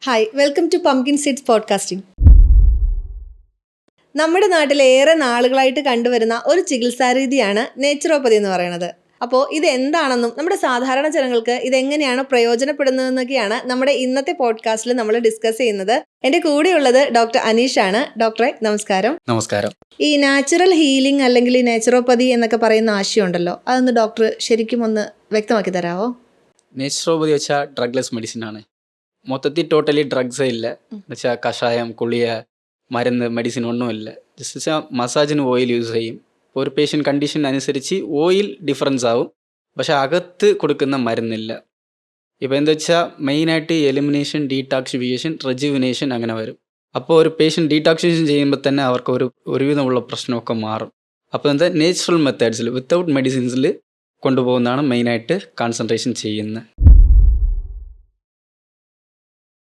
Hi, welcome to pumpkin seeds podcasting. നമ്മുടെ നാട്ടിൽ ഏറെ നാളുകളായിട്ട് കണ്ടുവരുന്ന ഒരു ചികിത്സാ രീതിയാണ് നേച്ചുറോപ്പതി എന്ന് പറയുന്നത്. അപ്പോൾ ഇത് എന്താണെന്നും നമ്മുടെ സാധാരണ ജനങ്ങൾക്ക് ഇതെങ്ങനെയാണ് പ്രയോജനപ്പെടുന്നതെന്നൊക്കെയാണ് നമ്മുടെ ഇന്നത്തെ പോഡ്കാസ്റ്റിൽ നമ്മൾ ഡിസ്കസ് ചെയ്യുന്നത്. എൻ്റെ കൂടെയുള്ളത് ഡോക്ടർ അനീഷാണ്. ഡോക്ടറെ നമസ്കാരം. നമസ്കാരം. ഈ നാച്ചുറൽ ഹീലിംഗ് അല്ലെങ്കിൽ ഈ നേച്ചുറോപ്പതി എന്നൊക്കെ പറയുന്ന ആശയമുണ്ടല്ലോ, അതൊന്ന് ഡോക്ടർ ശരിക്കും ഒന്ന് വ്യക്തമാക്കി തരാമോ? നേച്ചുറോപ്പതി വെച്ചാൽ ഡ്രഗ്ലെസ് മെഡിസിൻ ആണ്. മൊത്തത്തിൽ ടോട്ടലി ഡ്രഗ്സേ ഇല്ല. എന്നുവെച്ചാൽ കഷായം, കുളിയ, മരുന്ന്, മെഡിസിൻ ഒന്നുമില്ല. ജസ്റ്റ് വെച്ചാൽ മസാജിന് ഓയിൽ യൂസ് ചെയ്യും. ഇപ്പോൾ ഒരു പേഷ്യൻ്റ് കണ്ടീഷൻ അനുസരിച്ച് ഓയിൽ ഡിഫറൻസ് ആവും, പക്ഷെ അകത്ത് കൊടുക്കുന്ന മരുന്നില്ല. ഇപ്പോൾ എന്താ വെച്ചാൽ മെയിനായിട്ട് എലിമിനേഷൻ, ഡീടോക്സിഫിക്കേഷൻ, റെജുവിനേഷൻ അങ്ങനെ വരും. അപ്പോൾ ഒരു പേഷ്യൻ്റ് ഡീടോക്സിഫിക്കേഷൻ ചെയ്യുമ്പോൾ തന്നെ അവർക്ക് ഒരുവിധമുള്ള പ്രശ്നമൊക്കെ മാറും. അപ്പോൾ എന്താ നേച്ചുറൽ മെത്തേഡ്സിൽ വിത്തൗട്ട് മെഡിസിൻസിൽ കൊണ്ടുപോകുന്നതാണ് മെയിനായിട്ട് കോൺസെൻട്രേഷൻ ചെയ്യുന്നത്.